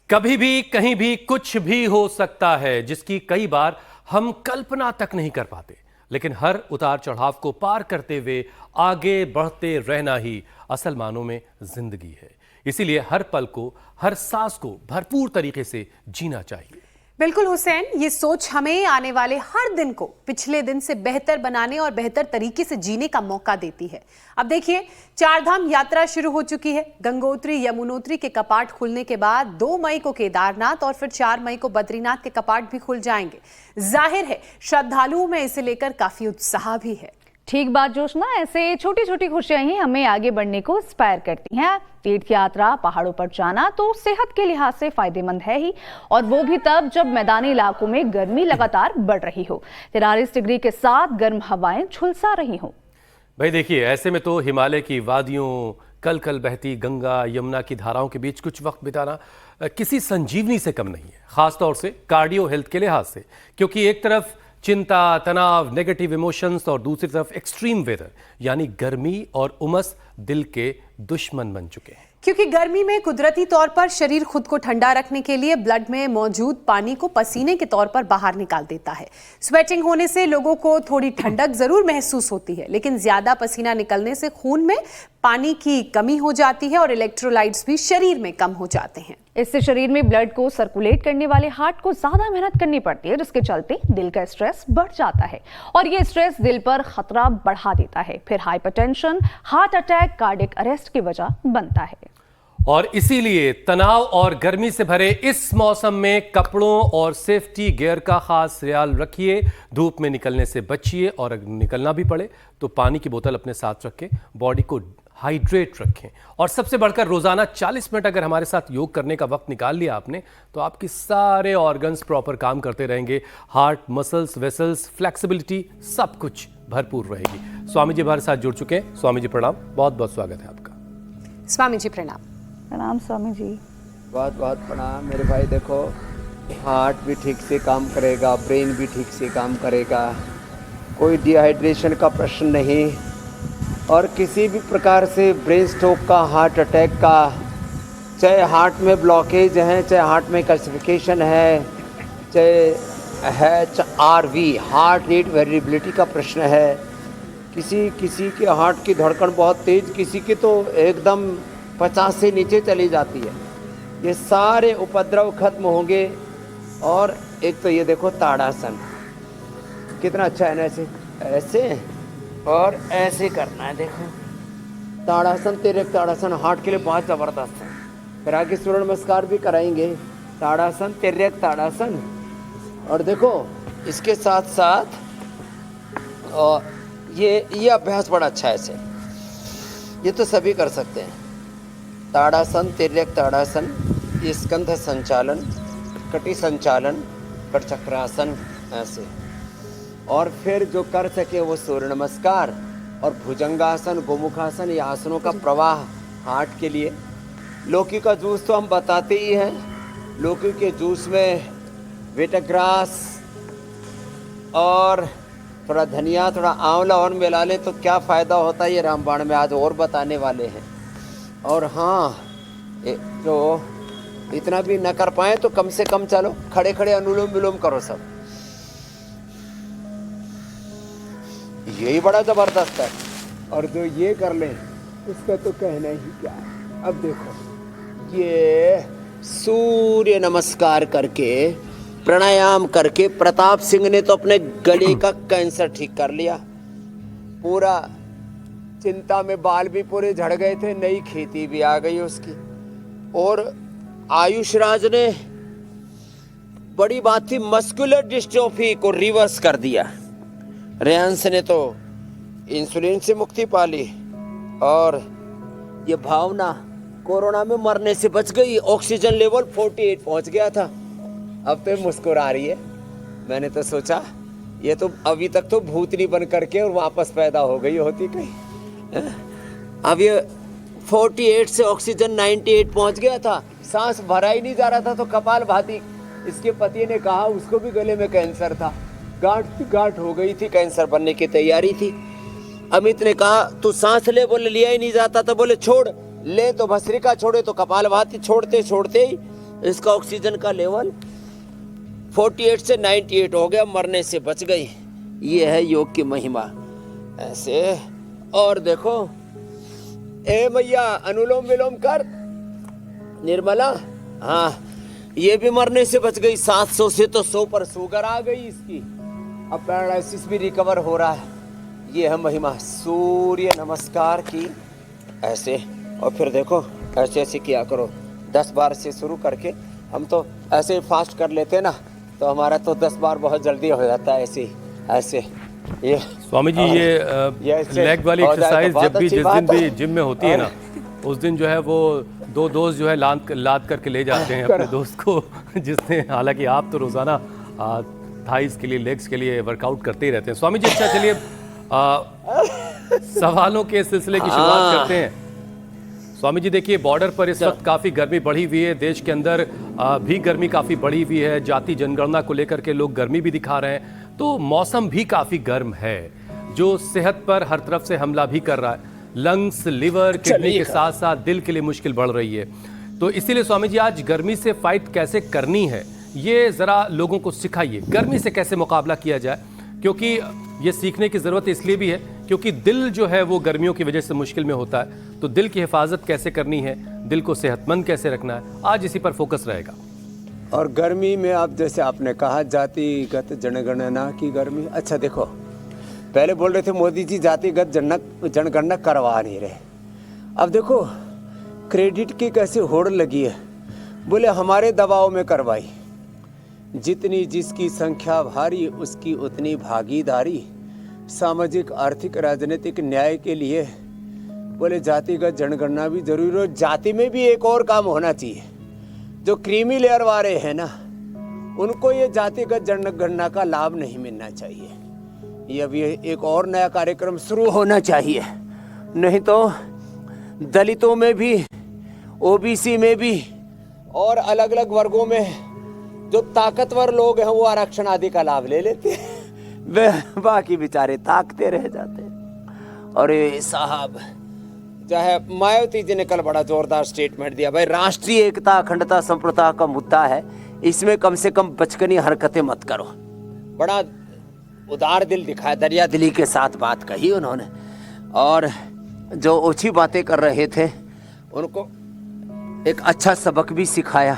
कभी भी कहीं भी कुछ भी हो सकता है, जिसकी कई बार हम कल्पना तक नहीं कर पाते। लेकिन हर उतार चढ़ाव को पार करते हुए आगे बढ़ते रहना ही असल मानों में जिंदगी है। इसीलिए हर पल को, हर सांस को भरपूर तरीके से जीना चाहिए। बिल्कुल हुसैन, ये सोच हमें आने वाले हर दिन को पिछले दिन से बेहतर बनाने और बेहतर तरीके से जीने का मौका देती है। अब देखिए, चारधाम यात्रा शुरू हो चुकी है। गंगोत्री यमुनोत्री के कपाट खुलने के बाद 2 मई को केदारनाथ और फिर 4 मई को बद्रीनाथ के कपाट भी खुल जाएंगे। जाहिर है श्रद्धालुओं में इसे लेकर काफी उत्साह भी है। ठीक बात जोशना, ऐसे छोटी छोटी खुशियां ही हमें आगे बढ़ने को इंस्पायर करती हैं। तीर्थ यात्रा, पहाड़ों पर जाना तो सेहत के लिहाज से फायदेमंद है ही, और वो भी तब जब मैदानी इलाकों में गर्मी लगातार बढ़ रही हो, 43 डिग्री के साथ गर्म हवाएं झुलसा रही हो। भाई देखिए, ऐसे में तो हिमालय की वादियों, कल कल बहती गंगा यमुना की धाराओं के बीच कुछ वक्त बिताना किसी संजीवनी से कम नहीं है, खासतौर से कार्डियो हेल्थ के लिहाज से। क्योंकि एक तरफ चिंता, तनाव, नेगेटिव इमोशंस और दूसरी तरफ एक्सट्रीम वेदर यानी गर्मी और उमस दिल के दुश्मन बन चुके हैं। क्योंकि गर्मी में कुदरती तौर पर शरीर खुद को ठंडा रखने के लिए ब्लड में मौजूद पानी को पसीने के तौर पर बाहर निकाल देता है। स्वेटिंग होने से लोगों को थोड़ी ठंडक जरूर महसूस होती है, लेकिन ज्यादा पसीना निकलने से खून में पानी की कमी हो जाती है और इलेक्ट्रोलाइट्स भी शरीर में कम हो जाते हैं। इससे शरीर में ब्लड को सर्कुलेट करने वाले हार्ट को ज्यादा मेहनत करनी पड़ती है, जिसके चलते दिल का स्ट्रेस बढ़ जाता है और ये स्ट्रेस दिल पर खतरा बढ़ा देता है। फिर hypertension, heart attack, cardiac arrest की वजह बनता है। और इसीलिए तनाव और गर्मी से भरे इस मौसम में कपड़ों और सेफ्टी गियर का खास ख्याल रखिए। धूप में निकलने से बचिए और अगर निकलना भी पड़े तो पानी की बोतल अपने साथ रखें, बॉडी को हाइड्रेट रखें। और सबसे बढ़कर रोजाना 40 मिनट अगर हमारे साथ योग करने का वक्त निकाल लिया आपने, तो आपके सारे ऑर्गन्स प्रॉपर काम करते रहेंगे। हार्ट, मसल्स, वेसल्स, फ्लेक्सिबिलिटी, सब कुछ भरपूर रहेगी। स्वामी जी हमारे साथ जुड़ चुके हैं। स्वामी जी प्रणाम, बहुत बहुत स्वागत है आपका। स्वामी जी प्रणाम। प्रणाम स्वामी जी। बहुत बहुत प्रणाम मेरे भाई। देखो, हार्ट भी ठीक से काम करेगा, ब्रेन भी ठीक से काम करेगा, कोई डिहाइड्रेशन का प्रश्न नहीं, और किसी भी प्रकार से ब्रेन स्ट्रोक का, हार्ट अटैक का, चाहे हार्ट में ब्लॉकेज है, चाहे हार्ट में कैल्सिफिकेशन है, चाहे HRV, हार्ट रेट वेरिएबिलिटी का प्रश्न है, किसी के हार्ट की धड़कन बहुत तेज, किसी की तो एकदम 50 से नीचे चली जाती है, ये सारे उपद्रव खत्म होंगे। और एक तो ये देखो ताड़ासन कितना अच्छा है ना, ऐसे ऐसे और ऐसे करना है। देखो ताड़ासन, तिर्यक ताड़ासन हार्ट के लिए बहुत ज़बरदस्त है। फिर आगे सूर्य नमस्कार भी कराएंगे, ताड़ासन, तिर्यक ताड़ासन। और देखो इसके साथ साथ ये अभ्यास बड़ा अच्छा है, ऐसे ये तो सभी कर सकते हैं। ताड़ासन, तिर्यक ताड़ासन, ये स्कंध संचालन, कटी संचालन, पर चक्रासन ऐसे। और फिर जो कर सके वो सूर्य नमस्कार और भुजंगासन, गोमुखासन, ये आसनों का प्रवाह हार्ट के लिए। लौकी का जूस तो हम बताते ही हैं। लौकी के जूस में वेटाग्रास और थोड़ा धनिया, थोड़ा आंवला और मिला लें तो क्या फ़ायदा होता है, ये रामबाण में आज और बताने वाले हैं। और हाँ, जो इतना भी न कर पाए तो कम से कम चलो खड़े खड़े अनुलोम विलोम करो सब, यही बड़ा ज़बरदस्त है। और जो ये कर लें उसका तो कहना ही क्या है। अब देखो, ये सूर्य नमस्कार करके, प्राणायाम करके प्रताप सिंह ने तो अपने गले का कैंसर ठीक कर लिया। पूरा चिंता में बाल भी पूरे झड़ गए थे, नई खेती भी आ गई उसकी। और आयुष राज ने, बड़ी बात थी, मस्कुलर डिस्ट्रोफी को रिवर्स कर दिया। रेयांश ने तो इंसुलिन से मुक्ति पा ली। और ये भावना कोरोना में मरने से बच गई, ऑक्सीजन लेवल 48 पहुंच गया था, अब तो मुस्कुरा रही है। मैंने तो सोचा ये तो अभी तक तो भूतनी बन करके और वापस पैदा हो गई होती कहीं। अब ये 48 से ऑक्सीजन 98 पहुंच गया था, सांस भरा ही नहीं जा रहा था। तो कपाल भाती, इसके पति ने कहा, उसको भी गले में कैंसर था, गांठ हो गई थी, कैंसर बनने की तैयारी थी। अमित ने कहा तू सांस ले, बोले लिया ही नहीं जाता था, बोले छोड़ ले, तो भस्त्रिका छोड़े तो कपाल भाती, छोड़ते छोड़ते ही इसका ऑक्सीजन का लेवल 48 से 98 हो गया, मरने से बच गई। ये है योग की महिमा। ऐसे और देखो, ए मैया अनुलोम विलोम कर निर्मला। हाँ, ये भी मरने से बच गई। 700 से तो 100 पर शुगर आ गई इसकी। अब पैरालिसिस भी रिकवर हो रहा है। ये है महिमा सूर्य नमस्कार की। ऐसे और फिर देखो, ऐसे ऐसे किया करो। 10 बार से शुरू करके हम तो ऐसे ही फास्ट कर लेते हैं ना, तो हमारा तो 10 बार बहुत जल्दी हो जाता है। ऐसे ऐसे ये स्वामी जी, ये लेग वाली एक्सरसाइज जब भी जिस दिन भी जिम में होती है ना, उस दिन जो है वो 2 दोस्त जो है लाद करके ले जाते हैं अपने दोस्त को, जिसने, हालांकि आप तो रोजाना थाइस के लिए, लेग्स के लिए वर्कआउट करते ही रहते हैं। स्वामी जी, अच्छा चलिए सवालों के सिलसिले की शुरुआत करते हैं। स्वामी जी देखिए, बॉर्डर पर इस वक्त काफी गर्मी बढ़ी हुई है, देश के अंदर भी गर्मी काफी बढ़ी हुई है। जाति जनगणना को लेकर के लोग गर्मी भी दिखा रहे हैं, तो मौसम भी काफी गर्म है, जो सेहत पर हर तरफ से हमला भी कर रहा है। लंग्स, लिवर, किडनी के साथ साथ दिल के लिए मुश्किल बढ़ रही है। तो इसीलिए स्वामी जी, आज गर्मी से फाइट कैसे करनी है, ये जरा लोगों को सिखाइए। गर्मी से कैसे मुकाबला किया जाए, क्योंकि ये सीखने की जरूरत इसलिए भी है क्योंकि दिल जो है वो गर्मियों की वजह से मुश्किल में होता है। तो दिल की हिफाजत कैसे करनी है, दिल को सेहतमंद कैसे रखना है, आज इसी पर फोकस रहेगा। और गर्मी में आप जैसे आपने कहा जातिगत जनगणना की गर्मी। अच्छा देखो, पहले बोल रहे थे मोदी जी जातिगत जनगणना करवा नहीं रहे। अब देखो क्रेडिट की कैसे होड़ लगी है। बोले हमारे दबाव में करवाई, जितनी जिसकी संख्या भारी उसकी उतनी भागीदारी। सामाजिक आर्थिक राजनीतिक न्याय के लिए बोले जातिगत जनगणना भी जरूरी हो। जाति में भी एक और काम होना चाहिए। जो क्रीमी लेयर वाले हैं ना, उनको ये जातिगत जनगणना का लाभ नहीं मिलना चाहिए। ये अभी एक और नया कार्यक्रम शुरू होना चाहिए, नहीं तो दलितों में भी, ओबीसी में भी और अलग अलग वर्गों में जो ताकतवर लोग हैं वो आरक्षण आदि का लाभ ले लेते हैं, वे बाकी बेचारे ताकते रह जाते हैं। और ये साहब जो है, मायावती जी ने कल बड़ा जोरदार स्टेटमेंट दिया, भाई राष्ट्रीय एकता, अखंडता, संप्रभुता का मुद्दा है, इसमें कम से कम बचकानी हरकतें मत करो। बड़ा उदार दिल दिखाया, दरिया दिली के साथ बात कही उन्होंने। और जो ओछी बातें कर रहे थे उनको एक अच्छा सबक भी सिखाया।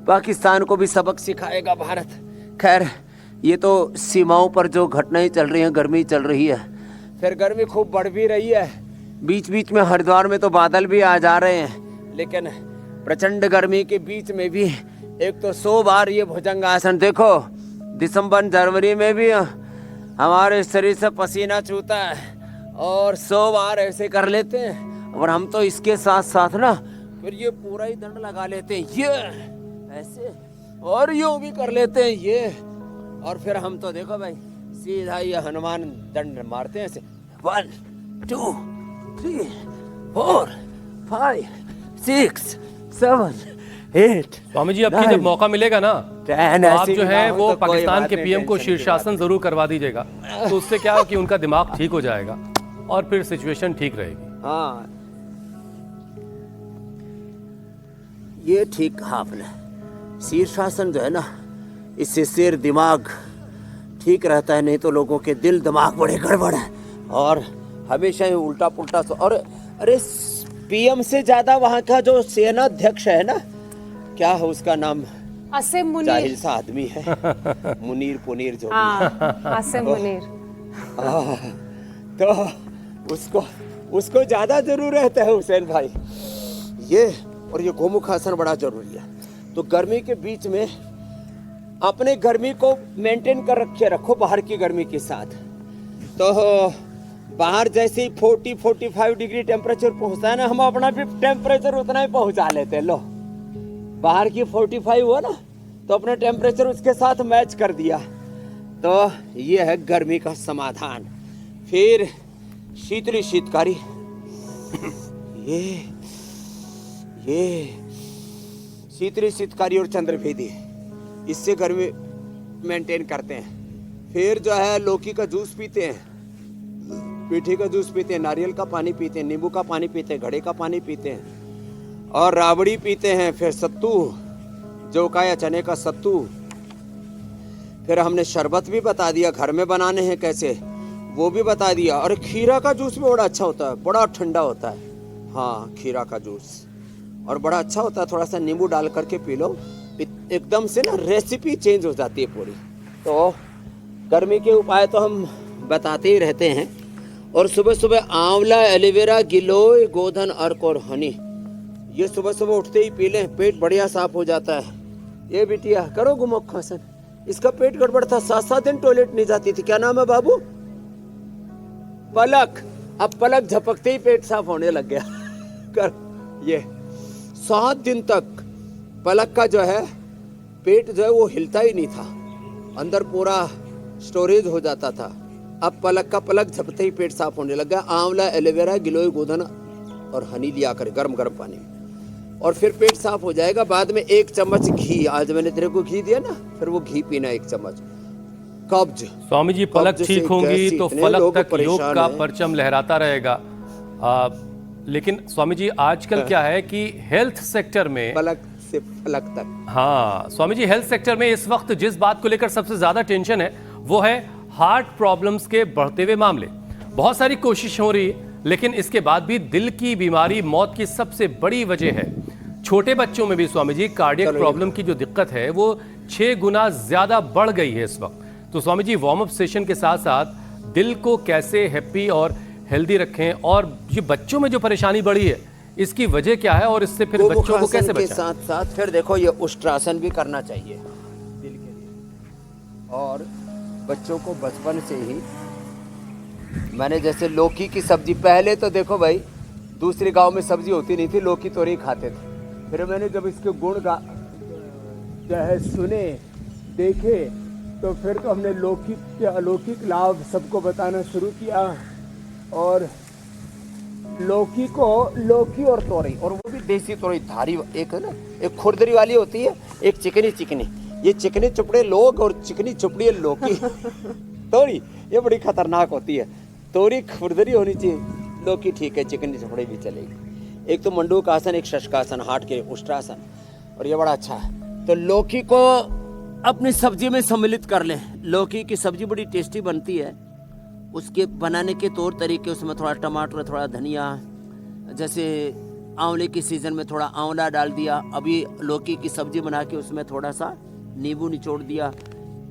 पाकिस्तान को भी सबक सिखाएगा भारत। खैर, ये तो सीमाओं पर जो घटनाएं चल रही हैं, गर्मी चल रही है, फिर गर्मी खूब बढ़ भी रही है। बीच बीच में हरिद्वार में तो बादल भी आ जा रहे हैं, लेकिन प्रचंड गर्मी के बीच में भी एक तो 100 बार ये भुजंगासन। देखो दिसंबर जनवरी में भी हमारे शरीर से पसीना चूता है और 100 बार ऐसे कर लेते हैं। और हम तो इसके साथ साथ ना फिर ये पूरा ही दंड लगा लेते हैं, ये ऐसे, और यूं भी कर लेते हैं ये। और फिर हम तो देखो भाई सीधा ये हनुमान दंड मारते हैं ऐसे, 1 2 3 4 5 6 7 8। स्वामी जी, आपकी जब मौका मिलेगा ना, तो आप जो है वो पाकिस्तान के पीएम को शीर्षासन जरूर करवा दीजिएगा। तो उससे क्या हो कि उनका दिमाग ठीक हो जाएगा और फिर सिचुएशन ठीक रहेगी। हाँ, ये ठीक कहा आपने। शीर्षासन जो है ना, इससे सिर दिमाग ठीक रहता है, नहीं तो लोगों के दिल दिमाग बड़े गड़बड़ है और हमेशा ही उल्टा पुल्टा। और अरे पीएम से ज्यादा वहाँ का जो सेना अध्यक्ष है ना, क्या है उसका नाम, आसिम मुनीर, जाहिल सा आदमी है, मुनीर पुनीर जो आसिम मुनीर। तो उसको ज्यादा जरूरत है हुसैन भाई। ये और ये गोमुखासन बड़ा जरूरी है। तो गर्मी के बीच में अपने गर्मी को मेंटेन कर रखो बाहर की गर्मी के साथ। तो बाहर जैसे ही 40-45 डिग्री टेम्परेचर पहुंचता है ना, हम अपना भी टेम्परेचर उतना ही पहुंचा लेते हैं। लो, बाहर की 45 हुआ ना, तो अपना टेम्परेचर उसके साथ मैच कर दिया। तो ये है गर्मी का समाधान। फिर शीतली शीतकारी, ये शीतली शीतकारी और चंद्रभेदी, इससे गर्मी मेंटेन करते हैं। फिर जो है लौकी का जूस पीते हैं, पीठी का जूस पीते हैं, नारियल का पानी पीते हैं, नींबू का पानी पीते हैं, घड़े का पानी पीते हैं और राबड़ी पीते हैं। फिर सत्तू जौ का या चने का सत्तू। फिर हमने शरबत भी बता दिया घर में बनाने हैं कैसे, वो भी बता दिया। और खीरा का जूस भी बड़ा अच्छा होता है, बड़ा ठंडा होता है। हाँ, खीरा का जूस और बड़ा अच्छा होता है, थोड़ा सा नींबू डाल करके पी लो, एकदम से ना रेसिपी चेंज हो जाती है पूरी। तो गर्मी के उपाय तो हम बताते ही रहते हैं। और सुबह सुबह आंवला, एलोवेरा, गिलोय, गोधन, अर्क और हनी, ये सुबह सुबह उठते ही पी लें, पेट बढ़िया साफ हो जाता है। ये बिटिया करो गुमुखासन, इसका पेट गड़बड़ था, 7-7 दिन टॉयलेट नहीं जाती थी। क्या नाम है बाबू? पलक। अब पलक झपकते ही पेट साफ होने लग गया। कर ये 7 दिन तक पलक का जो है पेट जो है वो हिलता ही नहीं था, अंदर पूरा स्टोरेज हो जाता था। अब पलक का पलक झपकते ही पेट साफ होने लग गया। आंवला, एलोवेरा, गिलोय, गोधन और हनी लिया कर गर्म गर्म पानी में, और फिर पेट साफ हो जाएगा। बाद में 1 चम्मच घी, आज मैंने तेरे को घी दिया ना, फिर वो घी पीना 1 चम्मच। कब्ज, स्वामी जी पलक कब्ज से ठीक होंगी गैस तो इतने फलक लोग तक योग परेशान का हैं। परचम लहराता रहेगा। लेकिन स्वामी जी आजकल क्या है कि हेल्थ सेक्टर में, पलक से फलक तक। हाँ स्वामी जी, हेल्थ सेक्टर में इस वक्त जिस बात को लेकर सबसे ज्यादा टेंशन है वो है हार्ट प्रॉब्लम्स के बढ़ते हुए मामले। बहुत सारी कोशिश हो रही है, लेकिन इसके बाद भी दिल की बीमारी मौत की सबसे बड़ी वजह है। छोटे बच्चों में भी स्वामी जी कार्डियक प्रॉब्लम की जो दिक्कत है वो 6 गुना ज्यादा बढ़ गई है इस वक्त। तो Swami ji warm up session के साथ साथ दिल को कैसे हैप्पी और हेल्दी रखें, और ये बच्चों में जो परेशानी बढ़ी है इसकी वजह क्या है, और इससे फिर बच्चों को कैसे के बचाएं? साथ साथ फिर देखो ये उष्ट्रासन भी करना चाहिए दिल के लिए। और बच्चों को बचपन से ही, मैंने जैसे लौकी की सब्जी, पहले तो देखो भाई दूसरे गांव में सब्जी होती नहीं थी, लौकी तोरी खाते थे। फिर मैंने जब इसके गुण जो है सुने, देखे, तो फिर तो हमने लौकी के अलौकिक लाभ सबको बताना शुरू किया। और लौकी और तोरई, और वो भी देसी तोरई, धारी, एक है ना, एक खुरदरी वाली होती है, एक चिकनी। ये चिकनी चुपड़े लोग और चिकनी चुपड़ी लौकी। तोरी ये बड़ी खतरनाक होती है। तोरी खुरदरी होनी चाहिए, लौकी ठीक है, चिकनी चुपड़ी भी चलेगी। एक तो मंडूक आसन, एक शशकासन, हार्ट के उष्ट्रासन, और ये बड़ा अच्छा है। तो लौकी को अपनी सब्जी में सम्मिलित कर लें। लौकी की सब्जी बड़ी टेस्टी बनती है। उसके बनाने के तौर तरीके, उसमें थोड़ा टमाटर, थोड़ा धनिया, जैसे आंवले की सीज़न में थोड़ा आंवला डाल दिया, अभी लौकी की सब्जी बना के उसमें थोड़ा सा नींबू निचोड़ दिया,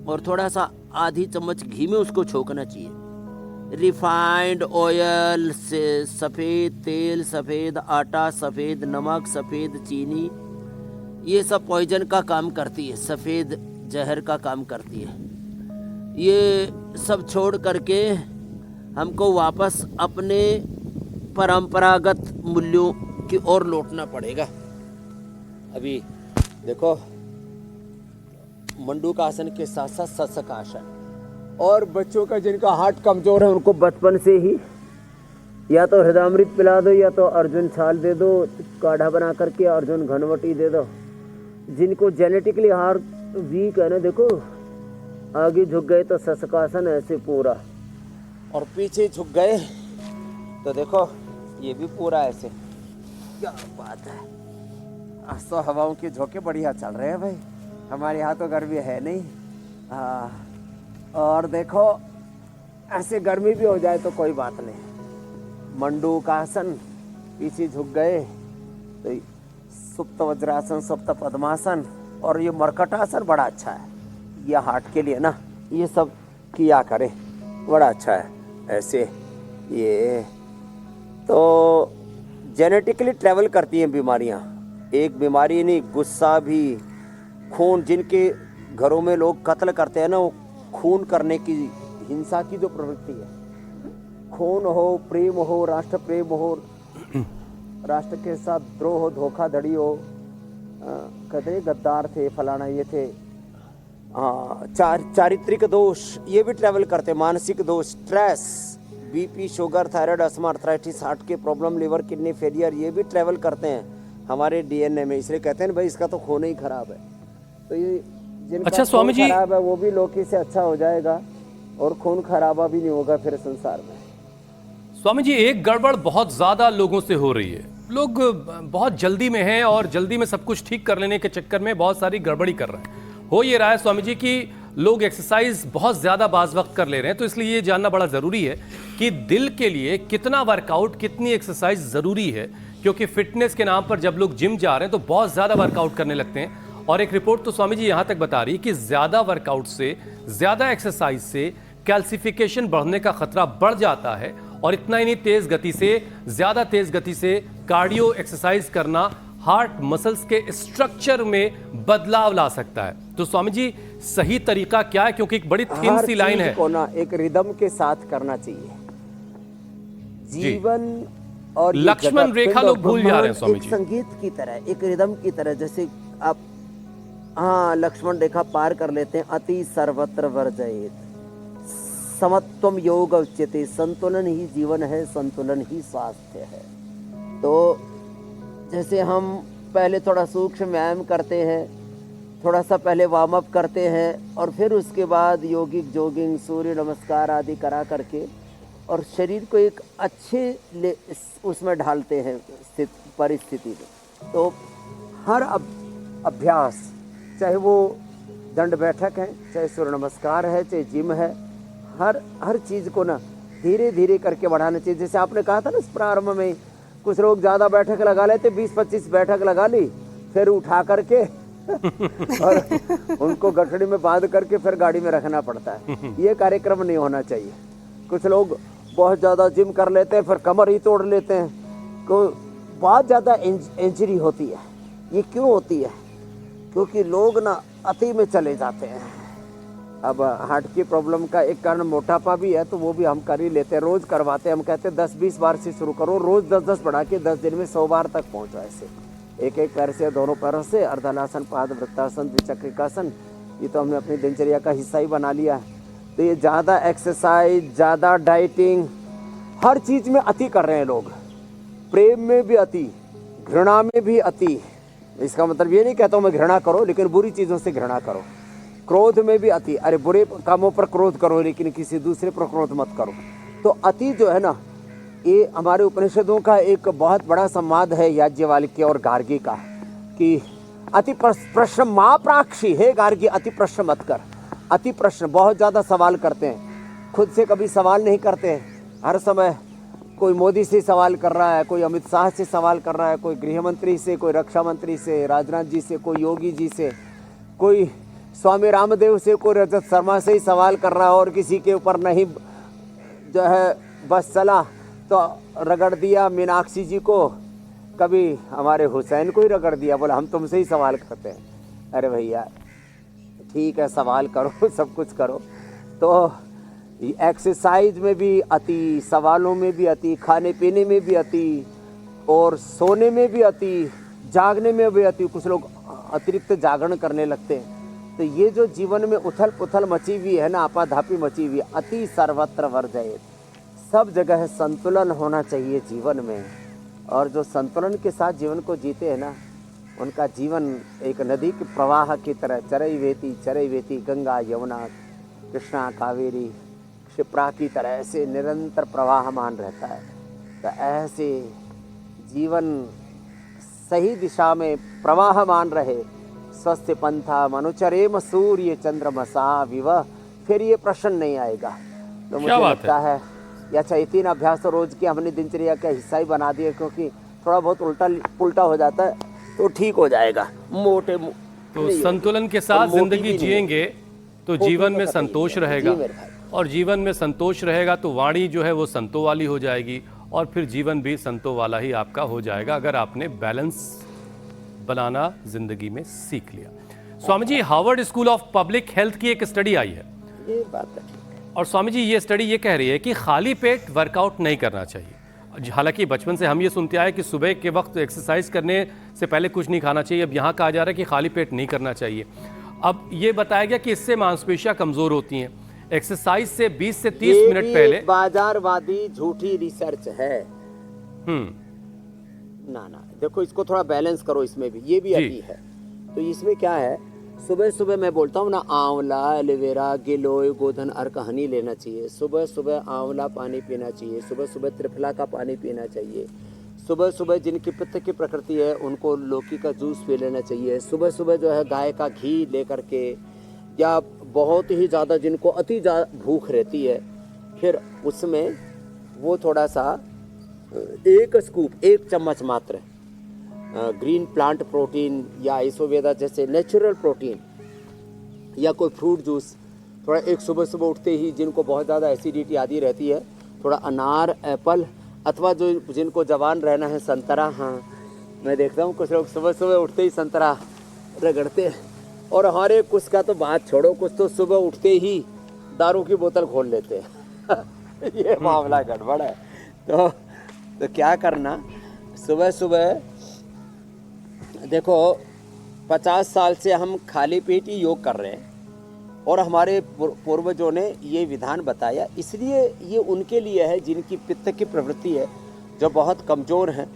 और थोड़ा सा आधी चम्मच घी में उसको छोंकना चाहिए। रिफाइंड ऑयल से सफ़ेद तेल, सफ़ेद आटा, सफ़ेद नमक, सफ़ेद चीनी, ये सब पॉइजन का काम करती है, सफ़ेद जहर का काम करती है। ये सब छोड़ करके हमको वापस अपने परंपरागत मूल्यों की ओर लौटना पड़ेगा। अभी देखो, मंडूक आसन के साथ साथ सत्सक आसन, और बच्चों का जिनका हार्ट कमजोर है उनको बचपन से ही या तो हृदयामृत पिला दो, या तो अर्जुन छाल दे दो, काढ़ा बना करके अर्जुन घनवटी दे दो। जिनको जेनेटिकली हार्ट वीक है ना, देखो आगे झुक गए तो सत्सकासन ऐसे पूरा, और पीछे झुक गए तो देखो ये भी पूरा ऐसे। क्या बात है, आज तो हवाओं के झोंके बढ़िया चल रहे हैं भाई, हमारे यहाँ तो गर्मी है नहीं। और देखो ऐसे गर्मी भी हो जाए तो कोई बात नहीं। मंडूक आसन, पीछे झुक गए तो सुप्त वज्रासन, सुप्त पद्मासन, और ये मरकटासन बड़ा अच्छा है, ये हार्ट के लिए ना, ये सब किया करें, बड़ा अच्छा है ऐसे। ये तो जेनेटिकली ट्रैवल करती हैं बीमारियां, एक बीमारी नहीं, गुस्सा भी, खून, जिनके घरों में लोग कत्ल करते हैं ना, वो खून करने की, हिंसा की जो प्रवृत्ति है, खून हो, प्रेम हो, राष्ट्र प्रेम हो, राष्ट्र के साथ द्रोह हो, धोखाधड़ी हो, कहते गद्दार थे, फलाना ये थे, चारित्रिक दोष, ये भी ट्रैवल करते, मानसिक दोष, stress, BP, sugar, thyroid, asthma, arthritis, heart के प्रॉब्लम, लिवर, किडनी फेलियर, ये भी ट्रैवल करते हैं हमारे डीएनए में। इसलिए कहते हैं भाई इसका तो खून ही खराब है। तो ये जिनका अच्छा स्वामी जी, खराब है वो भी लौकी से अच्छा हो जाएगा, और खून खराबा भी नहीं होगा फिर संसार में। स्वामी जी एक गड़बड़ बहुत ज्यादा लोगों से हो रही है, लोग बहुत जल्दी में हैं और जल्दी में सब कुछ ठीक कर लेने के चक्कर में बहुत सारी गड़बड़ी कर रहे हैं। हो ये रहा है स्वामी जी कि लोग एक्सरसाइज बहुत ज़्यादा बाज़ वक्त कर ले रहे हैं, तो इसलिए ये जानना बड़ा ज़रूरी है कि दिल के लिए कितना वर्कआउट, कितनी एक्सरसाइज ज़रूरी है, क्योंकि फिटनेस के नाम पर जब लोग जिम जा रहे हैं तो बहुत ज़्यादा वर्कआउट करने लगते हैं। और एक रिपोर्ट तो स्वामी जी यहाँ तक बता रही है कि ज़्यादा वर्कआउट से, ज़्यादा एक्सरसाइज से कैल्सिफिकेशन बढ़ने का खतरा बढ़ जाता है, और इतना ही नहीं, तेज गति से, ज्यादा तेज गति से कार्डियो एक्सरसाइज करना हार्ट मसल्स के स्ट्रक्चर में बदलाव ला सकता है। तो स्वामी जी सही तरीका क्या है, क्योंकि एक बड़ी थिन सी लाइन है को ना एक रिदम के साथ करना चाहिए जीवन। और ये लक्ष्मण जगत, रेखा पिंड लोग और भूल जा रहे हैं ब्रह्मांड स्वामी एक जी। संगीत की तरह, एक रिदम की तरह, जैसे आप लक्ष्मण रेखा पार कर लेते हैं। अति सर्वत्र वर्जयेत समत्वम योग उच्यते, संतुलन ही जीवन है, संतुलन ही स्वास्थ्य है। तो जैसे हम पहले थोड़ा सूक्ष्म व्यायाम करते हैं, थोड़ा सा पहले वार्म अप करते हैं, और फिर उसके बाद योगिक जॉगिंग, सूर्य नमस्कार आदि करा करके और शरीर को एक अच्छे उसमें ढालते हैं परिस्थिति में। तो हर अभ्यास, चाहे वो दंड बैठक है, चाहे सूर्य नमस्कार है, चाहे जिम है, हर चीज़ को ना धीरे धीरे करके बढ़ाना चाहिए। जैसे आपने कहा था ना इस प्रारंभ में, कुछ लोग ज़्यादा बैठक लगा लेते, 20-25 बैठक लगा ली, फिर उठा करके और उनको गठड़ी में बांध करके फिर गाड़ी में रखना पड़ता है। ये कार्यक्रम नहीं होना चाहिए। कुछ लोग बहुत ज़्यादा जिम कर लेते हैं, फिर कमर ही तोड़ लेते हैं, तो बहुत ज़्यादा इंजरी होती है। ये क्यों होती है? क्योंकि लोग ना अति में चले जाते हैं। अब हार्ट की प्रॉब्लम का एक कारण मोटापा भी है, तो वो भी हम कर ही लेते हैं, रोज़ करवाते हैं। हम कहते हैं 10-20 बार से शुरू करो, रोज़ 10-10 बढ़ा के 10 दिन में 100 बार तक पहुँचो। ऐसे एक पैर से, दोनों पैरों से, अर्धनासन, पाद वृत्तासन, द्विचक्रिकासन, ये तो हमने अपनी दिनचर्या का हिस्सा ही बना लिया है। तो ये ज़्यादा एक्सरसाइज, ज़्यादा डाइटिंग, हर चीज़ में अति कर रहे हैं लोग। प्रेम में भी अति, घृणा में भी अति। इसका मतलब ये नहीं कहता हूँ मैं घृणा करो, लेकिन बुरी चीज़ों से घृणा करो। क्रोध में भी अति, अरे बुरे कामों पर क्रोध करो, लेकिन किसी दूसरे पर क्रोध मत करो। तो अति जो है ना, ये हमारे उपनिषदों का एक बहुत बड़ा संवाद है, याज्ञवल्क्य और गार्गी का, कि अति प्रश्न माँ प्राक्षी, हे गार्गी अति प्रश्न मत कर। अति प्रश्न, बहुत ज़्यादा सवाल करते हैं, खुद से कभी सवाल नहीं करते हैं। हर समय कोई मोदी से सवाल कर रहा है, कोई अमित शाह से सवाल कर रहा है, कोई गृह मंत्री से, कोई रक्षा मंत्री से, राजनाथ जी से, कोई योगी जी से, कोई स्वामी रामदेव से, कोई रजत शर्मा से ही सवाल कर रहा है, और किसी के ऊपर नहीं जो है बस चला तो रगड़ दिया मीनाक्षी जी को, कभी हमारे हुसैन को ही रगड़ दिया, बोला हम तुमसे ही सवाल करते हैं। अरे भैया ठीक है, सवाल करो, सब कुछ करो। तो एक्सरसाइज में भी अति, सवालों में भी अति, खाने पीने में भी अति, और सोने में भी अति, जागने में भी अति। कुछ लोग अतिरिक्त जागरण करने लगते हैं। तो ये जो जीवन में उथल पुथल मची हुई है ना, आपाधापी मची हुई है, अति सर्वत्र वर्जयेत, सब जगह संतुलन होना चाहिए जीवन में। और जो संतुलन के साथ जीवन को जीते हैं ना, उनका जीवन एक नदी के प्रवाह की तरह चरैवेति गंगा यमुना कृष्णा कावेरी क्षिप्रा की तरह ऐसे निरंतर प्रवाहमान रहता है। तो ऐसे जीवन सही दिशा में प्रवाहमान रहे, स्वस्थ पंथा मनुचरेम सूर्य चंद्रमसा विवह, फिर ये प्रश्न नहीं आएगा। तो मुझे लगता है ये अच्छा, ये 3 अभ्यास तो रोज के हमने दिनचर्या का हिस्सा ही बना दिए, क्योंकि थोड़ा बहुत उल्टा पुल्टा हो जाता है तो ठीक हो जाएगा। तो संतुलन के साथ जिंदगी जिएंगे तो जीवन में संतोष रहेगा, और जीवन में संतोष रहेगा तो वाणी जो है वो संतों वाली हो जाएगी, और फिर जीवन भी संतों वाला ही आपका हो जाएगा, अगर आपने बैलेंस बनाना जिंदगी में सीख लिया। Swami ji, Harvard School of Public Health की एक स्टडी आई है, ये बात है। और स्वामी जी ये स्टडी ये कह रही है कि खाली पेट वर्कआउट नहीं करना चाहिए। हालांकि बचपन से हम ये सुनते आए कि सुबह के वक्त एक्सरसाइज करने से पहले कुछ नहीं खाना चाहिए, अब यहाँ कहा जा रहा है कि खाली पेट नहीं करना चाहिए। अब ये बताया गया कि इससे मांसपेशियां कमजोर होती हैं। एक्सरसाइज से 20 से 30 मिनट पहले बाजारवादी झूठी रिसर्च है। ना देखो, इसको थोड़ा बैलेंस करो, इसमें भी ये भी अति है। तो इसमें क्या है, सुबह सुबह मैं बोलता हूँ ना, आंवला, एलोवेरा, गिलोय, गोधन, अर्क, हनी लेना चाहिए। सुबह सुबह आंवला पानी पीना चाहिए, सुबह सुबह त्रिफला का पानी पीना चाहिए, सुबह सुबह जिनकी पित्त की प्रकृति है उनको लौकी का जूस पी लेना चाहिए। सुबह सुबह जो है गाय का घी लेकर के, या बहुत ही ज़्यादा जिनको अति भूख रहती है, फिर उसमें वो थोड़ा सा एक स्कूप, एक चम्मच मात्र ग्रीन प्लांट प्रोटीन या आइसोवेदा जैसे नेचुरल प्रोटीन या कोई फ्रूट जूस, थोड़ा एक सुबह सुबह उठते ही जिनको बहुत ज़्यादा एसिडिटी आदि रहती है, थोड़ा अनार, एप्पल, अथवा जो जिनको जवान रहना है संतरा। हाँ, मैं देखता हूँ कुछ लोग सुबह सुबह उठते ही संतरा रगड़ते हैं, और हमारे कुछ का तो बात छोड़ो, कुछ तो सुबह उठते ही दारू की बोतल खोल लेते हैं। ये मामला गड़बड़ है। तो क्या करना, सुबह सुबह देखो 50 साल से हम खाली पेट ही योग कर रहे हैं, और हमारे पूर्वजों ने ये विधान बताया, इसलिए ये उनके लिए है जिनकी पित्त की प्रवृत्ति है, जो बहुत कमज़ोर हैं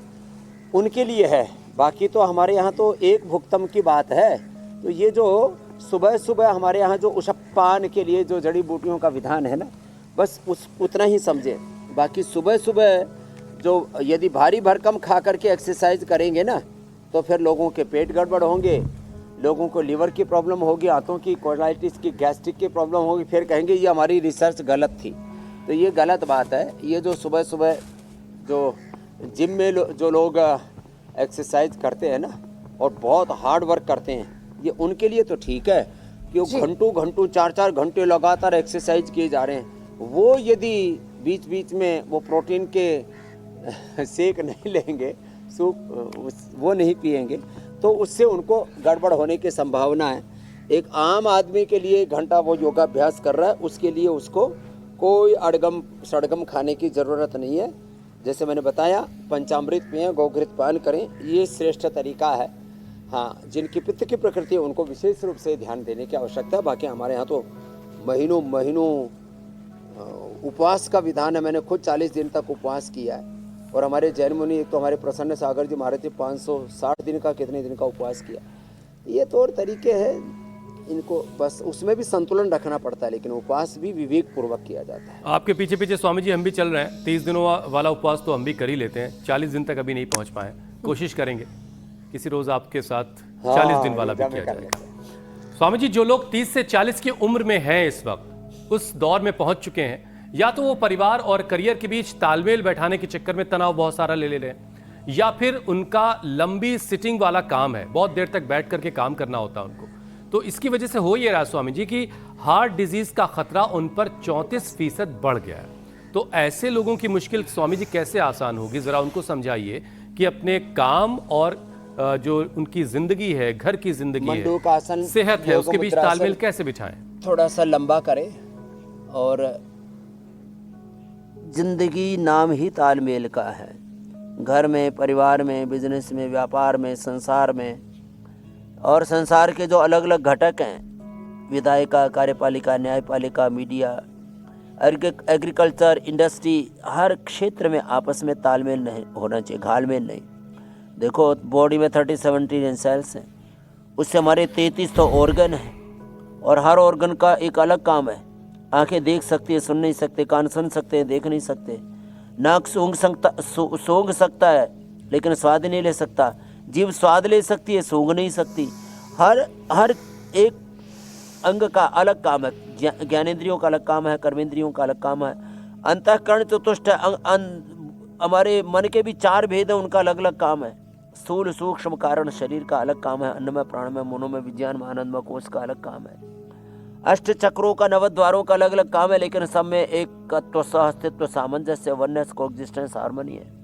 उनके लिए है। बाकी तो हमारे यहाँ तो एक भुक्तम की बात है। तो ये जो सुबह सुबह हमारे यहाँ जो उषपान के लिए जो जड़ी बूटियों का विधान है ना, बस उतना ही समझे। बाकी सुबह सुबह जो यदि भारी भरकम खा करके एक्सरसाइज करेंगे ना, तो फिर लोगों के पेट गड़बड़ होंगे, लोगों को लीवर की प्रॉब्लम होगी, आंतों की कोलाइटिस की, गैस्ट्रिक की प्रॉब्लम होगी, फिर कहेंगे ये हमारी रिसर्च गलत थी। तो ये गलत बात है। ये जो सुबह सुबह जो जिम में जो लोग एक्सरसाइज करते हैं ना और बहुत हार्ड वर्क करते हैं, ये उनके लिए तो ठीक है कि वो घंटों 4-4 घंटे लगातार एक्सरसाइज किए जा रहे हैं। वो यदि बीच बीच में वो प्रोटीन के शेक नहीं लेंगे, सूप वो नहीं पिएंगे, तो उससे उनको गड़बड़ होने की संभावना है। एक आम आदमी के लिए घंटा वो योगाभ्यास कर रहा है, उसके लिए उसको कोई अड़गम सड़गम खाने की ज़रूरत नहीं है। जैसे मैंने बताया, पंचामृत पिएं, गौघृत पान करें, ये श्रेष्ठ तरीका है। हाँ, जिनकी पित्त की प्रकृति है उनको विशेष रूप से ध्यान देने की आवश्यकता है। बाकी हमारे यहाँ तो महीनों महीनों उपवास का विधान है। मैंने खुद 40 दिन तक उपवास किया है, और हमारे जैन मुनि, एक तो हमारे प्रसन्न सागर जी महाराज जी 560 दिन का कितने दिन का उपवास किया। ये तौर तरीके हैं इनको, बस उसमें भी संतुलन रखना पड़ता है, लेकिन उपवास भी विवेक पूर्वक किया जाता है। आपके पीछे पीछे स्वामी जी हम भी चल रहे हैं। 30 दिनों वाला उपवास तो हम भी कर ही लेते हैं, 40 दिन तक अभी नहीं पहुंच पाए, कोशिश करेंगे किसी रोज आपके साथ 40 दिन वाला भी किया जाएगा। स्वामी जी, जो लोग 30 से 40 की उम्र में हैं इस वक्त, उस दौर में पहुंच चुके हैं, या तो वो परिवार और करियर के बीच तालमेल बैठाने के चक्कर में तनाव बहुत सारा ले रहे हैं, या फिर उनका लंबी सिटिंग वाला काम है, बहुत देर तक बैठ करके काम करना होता है उनको। तो इसकी वजह से हो ये रहा स्वामी जी कि हार्ट डिजीज का खतरा उन पर 34% बढ़ गया है। तो ऐसे लोगों की मुश्किल स्वामी जी कैसे आसान होगी, जरा उनको समझाइए कि अपने काम और जो उनकी जिंदगी है, घर की जिंदगी है, सेहत है, उसके बीच तालमेल कैसे बिठाएं। थोड़ा सा लंबा करें, और जिंदगी नाम ही तालमेल का है। घर में, परिवार में, बिजनेस में, व्यापार में, संसार में, और संसार के जो अलग अलग घटक हैं, विधायिका, कार्यपालिका, न्यायपालिका, मीडिया, एग्रीकल्चर, इंडस्ट्री, हर क्षेत्र में आपस में तालमेल नहीं होना चाहिए, घालमेल नहीं। देखो, बॉडी में 37 ट्रिलियन सेल्स हैं, उससे हमारे 33 तो ऑर्गन हैं, और हर ऑर्गन का एक अलग काम है। आंखें देख सकती है, सुन नहीं सकते, कान सुन सकते हैं, देख नहीं सकते, नाक सूंघ सकता है लेकिन स्वाद नहीं ले सकता, जीभ स्वाद ले सकती है, सूंघ नहीं सकती। हर एक अंग का अलग काम है। ज्ञानेंद्रियों का अलग काम है, कर्मेंद्रियों का अलग काम है, अंतःकरण चतुष्ट हमारे मन के भी 4 भेद हैं, उनका अलग अलग काम है। स्थूल सूक्ष्म कारण शरीर का अलग काम है, अन्नमय, प्राणमय, मनोमय, विज्ञानमय, आनंदमय कोश का अलग काम है। अष्ट चक्रों का, 9 द्वारों का अलग अलग काम है, लेकिन सब में एक तत्व, सहअस्तित्व, सामंजस्य, वननेस, कोएग्जिस्टेंस, हार्मनी है।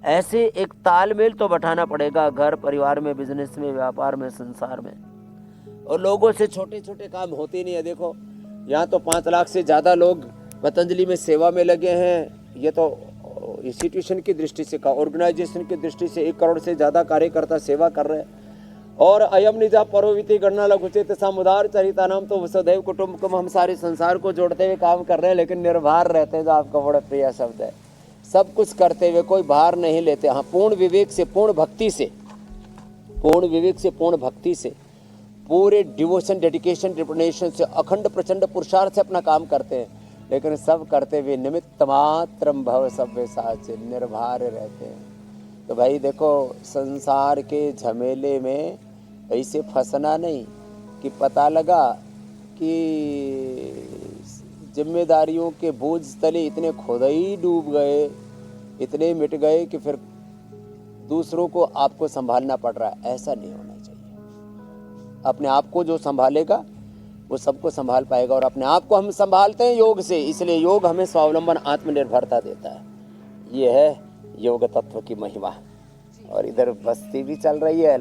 ऐसे एक तालमेल तो बैठाना पड़ेगा घर परिवार में, बिजनेस में, व्यापार में, संसार में। और लोगों से छोटे छोटे काम होते नहीं है। देखो, यहाँ तो 5 लाख से ज़्यादा लोग पतंजलि में सेवा में लगे हैं। ये तो इंस्टीट्यूशन की दृष्टि से का, ऑर्गेनाइजेशन की दृष्टि से 1 करोड़ से ज़्यादा कार्यकर्ता सेवा कर रहे हैं। और अयम निजा परोविति गणना लघुचित समुदार चरिता नाम, तो वसुधैव कुटुंबकम, हम सारे संसार को जोड़ते हुए काम कर रहे हैं, लेकिन निर्भर रहते हैं, जो आपका बड़ा प्रिय शब्द है। सब कुछ करते हुए कोई भार नहीं लेते। हाँ, पूर्ण विवेक से, पूर्ण भक्ति से, पूर्ण विवेक से, पूर्ण भक्ति से, पूरे डिवोशन, डेडिकेशन, डिटर्मिनेशन से, अखंड प्रचंड पुरुषार्थ से अपना काम करते हैं, लेकिन सब करते हुए निमित्त मात्रम भव सभ्य साच, निर्भर रहते हैं। तो भाई देखो, संसार के झमेले में ऐसे फंसना नहीं कि पता लगा कि जिम्मेदारियों के बोझ तले इतने खुद ही डूब गए, इतने मिट गए कि फिर दूसरों को आपको संभालना पड़ रहा है। ऐसा नहीं होना चाहिए। अपने आप को जो संभालेगा वो सबको संभाल पाएगा, और अपने आप को हम संभालते हैं योग से, इसलिए योग हमें स्वावलंबन आत्मनिर्भरता देता है। ये है योग तत्व की महिमा। और इधर बस्ती भी चल रही है,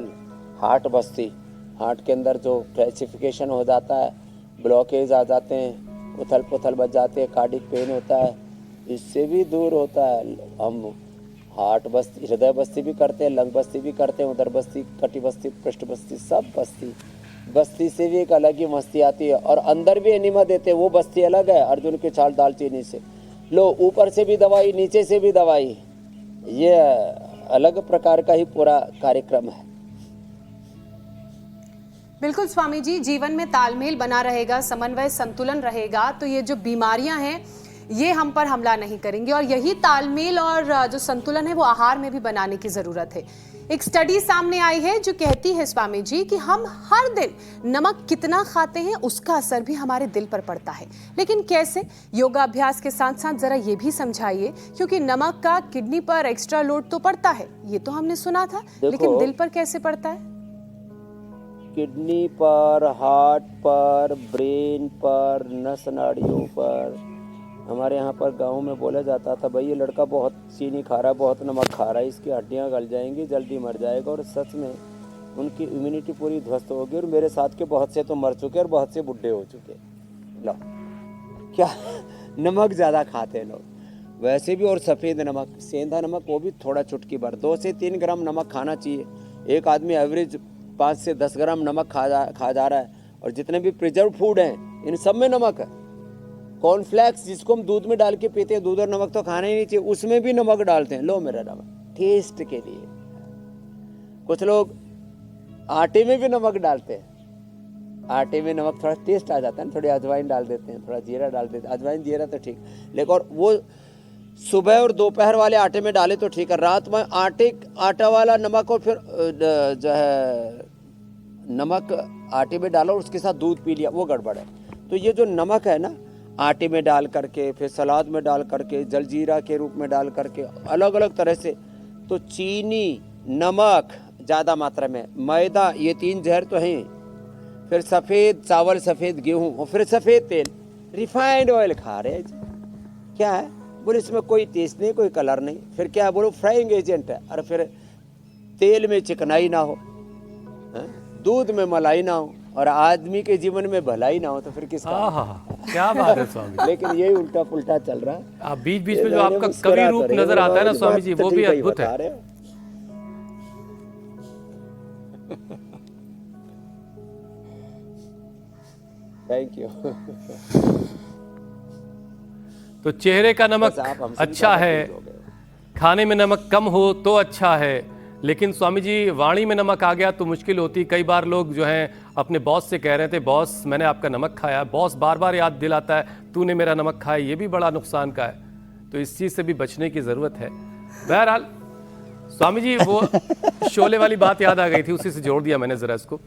हार्ट बस्ती। हार्ट के अंदर जो कैल्सिफिकेशन हो जाता है, ब्लॉकेज आ जाते हैं, उथल पुथल बच जाते हैं, कार्डिक पेन होता है, इससे भी दूर होता है। हम हार्ट बस्ती, हृदय बस्ती भी करते हैं, लंग बस्ती भी करते हैं, उदर बस्ती, कटी बस्ती, पृष्ठ बस्ती, सब बस्ती से भी एक अलग ही मस्ती आती है। और अंदर भी एनिमा देते हैं, वो बस्ती अलग है, अर्जुन के छाल दालचीनी से। लो, ऊपर से भी दवाई, नीचे से भी दवाई, ये अलग प्रकार का ही पूरा कार्यक्रम है। बिल्कुल स्वामी जी, जीवन में तालमेल बना रहेगा, समन्वय संतुलन रहेगा, तो ये जो बीमारियां हैं ये हम पर हमला नहीं करेंगे। और यही तालमेल और जो संतुलन है वो आहार में भी बनाने की जरूरत है। एक स्टडी सामने आई है जो कहती है स्वामी जी कि हम हर दिन नमक कितना खाते हैं उसका असर भी हमारे दिल पर पड़ता है। लेकिन कैसे? योगाभ्यास के साथ साथ जरा ये भी समझाइए, क्योंकि नमक का किडनी पर एक्स्ट्रा लोड तो पड़ता है, ये तो हमने सुना था, लेकिन दिल पर कैसे पड़ता है? किडनी पर, हार्ट पर, ब्रेन पर, नस नाड़ियों पर। हमारे यहाँ पर गांव में बोला जाता था, भाई ये लड़का बहुत चीनी खा रहा है, बहुत नमक खा रहा है, इसकी हड्डियाँ गल जाएंगी, जल्दी मर जाएगा। और सच में उनकी इम्यूनिटी पूरी ध्वस्त होगी। और मेरे साथ के बहुत से तो मर चुके और बहुत से बुढ़े हो चुके। लो, क्या नमक ज़्यादा खाते हैं लोग वैसे भी। और सफ़ेद नमक, सेंधा नमक, वो भी थोड़ा चुटकी भर, 2 से 3 ग्राम नमक खाना चाहिए। एक आदमी एवरेज 5 से 10 ग्राम नमक खा जा रहा है। और जितने भी प्रिजर्व फूड हैं इन सब में नमक है। कॉर्नफ्लेक्स जिसको हम दूध में डाल के पीते हैं, दूध और नमक तो खाना ही नहीं चाहिए, उसमें भी नमक डालते हैं। लो मेरा नमक टेस्ट के लिए। कुछ लोग आटे में भी नमक डालते हैं, आटे में नमक थोड़ा टेस्ट आ जाता है, थोड़ी अजवाइन डाल देते हैं, थोड़ा जीरा डाल देते हैं। अजवाइन जीरा तो ठीक, लेकिन और वो सुबह और दोपहर वाले आटे में डाले तो ठीक है। रात में आटा वाला नमक और फिर जो है नमक आटे में डालो, उसके साथ दूध पी लिया, वो गड़बड़ है। तो ये जो नमक है ना, आटे में डाल करके, फिर सलाद में डाल करके, जलजीरा के रूप में डाल करके, अलग अलग तरह से, तो चीनी, नमक ज़्यादा मात्रा में, मैदा, ये 3 जहर तो हैं। फिर सफ़ेद चावल, सफ़ेद गेहूँ, और फिर सफ़ेद तेल, रिफाइंड ऑयल खा रहे हैं जी। क्या है बोले, इसमें कोई टेस्ट नहीं, कोई कलर नहीं। फिर क्या है बोलो, फ्राइंग एजेंट है। और फिर तेल में चिकनाई ना हो, दूध में मलाई ना हो, और आदमी के जीवन में भलाई ना हो, तो फिर किसका? क्या बात है स्वामी। लेकिन यही उल्टा पुल्टा चल रहा है। आप बीच बीच में जो आपका कवि रूप नजर आता है ना स्वामी जी, वो भी अद्भुत है। Thank you. तो चेहरे का नमक अच्छा है, खाने में नमक कम हो तो अच्छा है, लेकिन स्वामी जी वाणी में नमक आ गया तो मुश्किल होती। कई बार लोग जो हैं अपने बॉस से कह रहे थे, बॉस मैंने आपका नमक खाया, बॉस बार बार याद दिलाता है तूने मेरा नमक खाया, ये भी बड़ा नुकसान का है। तो इस चीज़ से भी बचने की ज़रूरत है। बहरहाल स्वामी जी, वो शोले वाली बात याद आ गई थी, उसी से जोड़ दिया मैंने ज़रा इसको।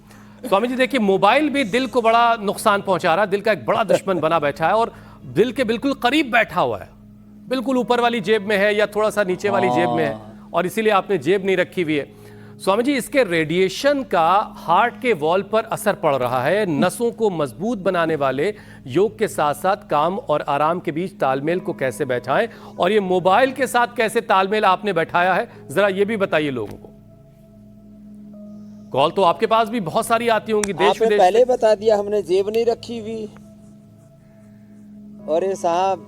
स्वामी जी देखिए, मोबाइल भी दिल को बड़ा नुकसान पहुंचा रहा है, दिल का एक बड़ा दुश्मन बना बैठा है, और दिल के बिल्कुल करीब बैठा हुआ है, बिल्कुल ऊपर वाली जेब में है या थोड़ा सा नीचे वाली जेब में है, और इसीलिए आपने जेब नहीं रखी हुई है। स्वामी जी, इसके रेडिएशन का हार्ट के वॉल पर असर पड़ रहा है। नसों को मजबूत बनाने वाले योग के साथ साथ काम और आराम के बीच तालमेल को कैसे बैठाएं, और ये मोबाइल के साथ कैसे तालमेल आपने बैठाया है, जरा ये भी बताइए लोगों को। कॉल तो आपके पास भी बहुत सारी आती होंगी देश विदेश पहले से। बता दिया, हमने जेब नहीं रखी हुई। और ये साहब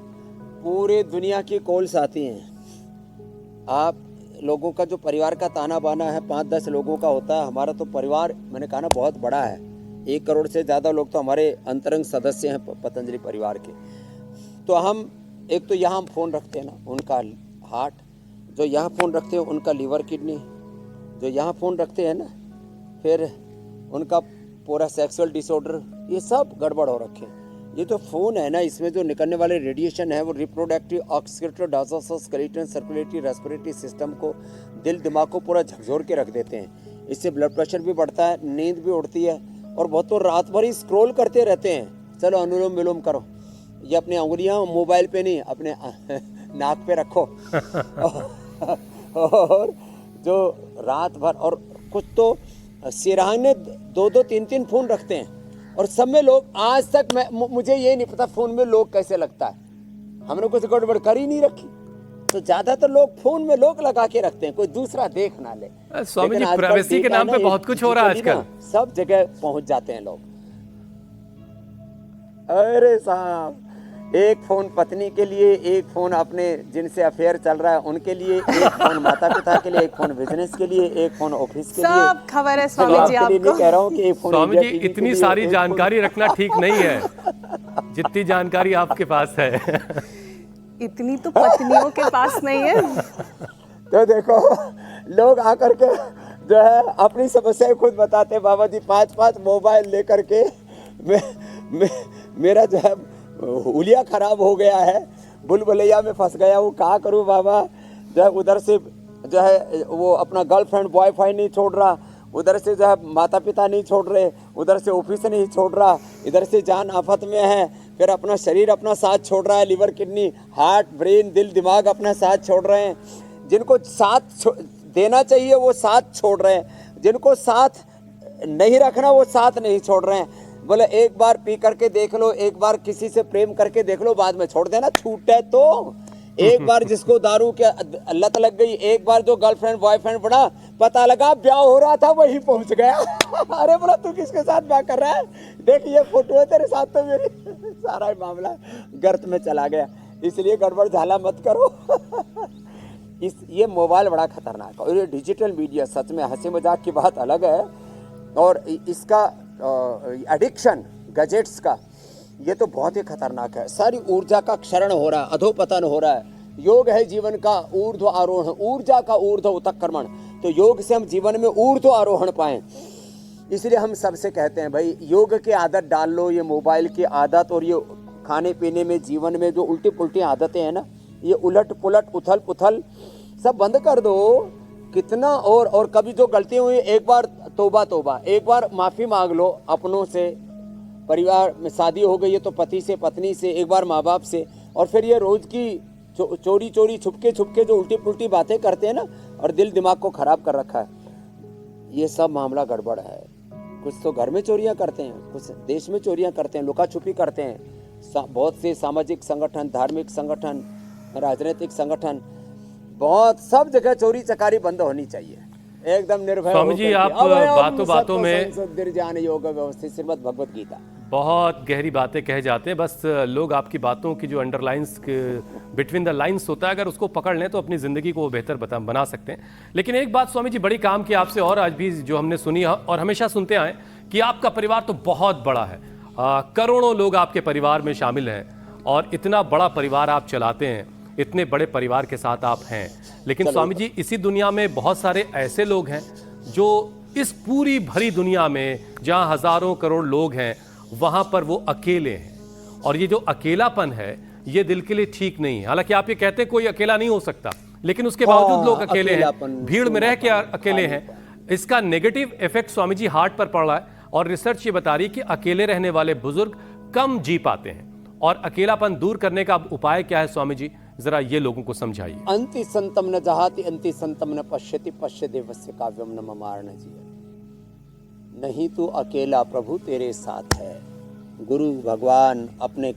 पूरे दुनिया की कॉल्स आती हैं। आप लोगों का जो परिवार का ताना बाना है 5-10 लोगों का होता है। हमारा तो परिवार, मैंने कहा ना, बहुत बड़ा है। 1 करोड़ से ज़्यादा लोग तो हमारे अंतरंग सदस्य हैं पतंजलि परिवार के। तो हम एक तो यहाँ हम फ़ोन रखते हैं ना, उनका हार्ट, जो यहाँ फ़ोन रखते हैं उनका लीवर किडनी, जो यहाँ फ़ोन रखते हैं ना, फिर उनका पूरा सेक्सुअल डिसऑर्डर, ये सब गड़बड़ हो रखे। ये तो फ़ोन है ना, इसमें जो निकलने वाले रेडिएशन है वो reproductive, oxidative, digestive, skeletal, circulatory, respiratory system को, दिल दिमाग को पूरा झकझोर के रख देते हैं। इससे ब्लड प्रेशर भी बढ़ता है, नींद भी उड़ती है, और बहुत तो रात भर ही स्क्रॉल करते रहते हैं। चलो अनुलोम विलोम करो, ये अपनी उंगलियां मोबाइल पे नहीं अपने नाक पे रखो और जो रात भर, और कुछ तो सिरहाने 2-2, 3-3 फ़ोन रखते हैं, और सब में लोग आज तक मुझे ये नहीं पता फ़ोन में लोग कैसे लगता है। हमने कुछ गड़बड़ कर ही नहीं रखी, तो ज़्यादातर लोग फ़ोन में लोग लगा के रखते हैं, कोई दूसरा देख ना ले। स्वामी जी, प्राइवेसी के नाम पे बहुत कुछ हो रहा है आजकल, सब जगह पहुंच जाते हैं लोग। अरे साहब, एक फोन पत्नी के लिए, एक फोन अपने जिनसे अफेयर चल रहा है उनके लिए, एक फोन माता पिता के लिए, एक फोन बिजनेस के लिए, एक फोन ऑफिस के लिए। सब खबर है स्वामी जी आपको। नहीं कह रहा हूँ कि एक फोन स्वामी जी, इतनी सारी जानकारी रखना ठीक नहीं है जितनी जानकारी आपके पास है। इतनी तो पत्नियों के पास नहीं है। तो देखो, लोग आकर के जो है अपनी समस्याएं खुद बताते हैं। बाबा जी 5-5 मोबाइल लेकर के मेरा जो है हुलिया खराब हो गया है, बुलबुलैया में फंस गया हूँ, क्या करूँ बाबा। जो है उधर से जो है वो अपना गर्लफ्रेंड बॉयफ्रेंड नहीं छोड़ रहा, उधर से जो है माता पिता नहीं छोड़ रहे, उधर से ऑफिस नहीं छोड़ रहा, इधर से जान आफत में है, फिर अपना शरीर अपना साथ छोड़ रहा है, लिवर किडनी हार्ट ब्रेन दिल दिमाग अपना साथ छोड़ रहे हैं। जिनको साथ देना चाहिए वो साथ छोड़ रहे हैं, जिनको साथ नहीं रखना वो साथ नहीं छोड़ रहे हैं। बोले एक बार पी करके देख लो, एक बार किसी से प्रेम करके देख लो, बाद में छोड़ देना, छूटे तो। एक बार जिसको दारू के लत लग गई, एक बार जो गर्लफ्रेंड बॉयफ्रेंड बना, पता लगा ब्याह हो रहा था वही पहुंच गया। अरे बोला तू किसके साथ ब्याह कर रहा है, देख ये फोटो है तेरे साथ, तो मेरी सारा मामला गर्त में चला गया। इसलिए गड़बड़ झाला मत करो। ये मोबाइल बड़ा खतरनाक है, और ये डिजिटल मीडिया सच में हंसी मजाक की बात अलग है, और इसका एडिक्शन गैजेट्स का ये तो बहुत ही खतरनाक है। सारी ऊर्जा का क्षरण हो रहा है, अधोपतन हो रहा है। योग है जीवन का ऊर्ध्व आरोहण, ऊर्जा का ऊर्ध्व उत्क्रमण। तो योग से हम जीवन में ऊर्ध्व आरोहण पाएं, इसलिए हम सबसे कहते हैं भाई योग की आदत डाल लो। ये मोबाइल की आदत और ये खाने पीने में जीवन में जो उल्टी पुल्टी आदतें हैं ना, ये उलट पुलट उथल पुथल सब बंद कर दो। कितना और कभी जो गलती हुई एक बार तौबा तौबा, एक बार माफ़ी मांग लो अपनों से। परिवार में शादी हो गई है तो पति से पत्नी से, एक बार माँ बाप से, और फिर ये रोज़ की चोरी चोरी छुपके छुपके जो उल्टी पुल्टी बातें करते हैं ना, और दिल दिमाग को ख़राब कर रखा है, ये सब मामला गड़बड़ है। कुछ तो घर में चोरियां करते हैं, कुछ देश में चोरियां करते हैं, लुका छुपी करते हैं। बहुत से सामाजिक संगठन, धार्मिक संगठन, राजनीतिक संगठन, बहुत सब जगह चोरी चकारी बंद होनी चाहिए, एकदम निर्भय। स्वामी जी, आप बातों बातों में ज्ञान योग व्यवस्थित श्रीमद् भगवत गीता बहुत गहरी बातें कह जाते हैं। बस लोग आपकी बातों की जो अंडरलाइंस बिटवीन द लाइंस होता है, अगर उसको पकड़ लें तो अपनी ज़िंदगी को बेहतर बना सकते हैं। लेकिन एक बात स्वामी जी बड़ी काम की आपसे और आज भी जो हमने सुनी और हमेशा सुनते आए कि आपका परिवार तो बहुत बड़ा है, करोड़ों लोग आपके परिवार में शामिल हैं, और इतना बड़ा परिवार आप चलाते हैं, इतने बड़े परिवार के साथ आप हैं। लेकिन स्वामी जी, इसी दुनिया में बहुत सारे ऐसे लोग हैं जो इस पूरी भरी दुनिया में जहाँ हजारों करोड़ लोग हैं वहाँ पर वो अकेले हैं, और ये जो अकेलापन है ये दिल के लिए ठीक नहीं है। हालांकि आप ये कहते हैं कोई अकेला नहीं हो सकता, लेकिन उसके बावजूद लोग अकेले हैं, भीड़ में रह के अकेले हैं। इसका negative effect Swami ji heart पर पड़ रहा है, और रिसर्च ये बता रही है कि अकेले रहने वाले बुजुर्ग कम जी पाते हैं। और अकेलापन दूर करने का उपाय क्या है स्वामी जी, जरा ये लोगों को समझाइए। अंति संतम न जहाति अंति संतम न पश्यति पश्य देवस्य काव्यम न ममार न जीवन। नहीं तू अकेला प्रभु तेरे साथ है। गुरु भगवान अपने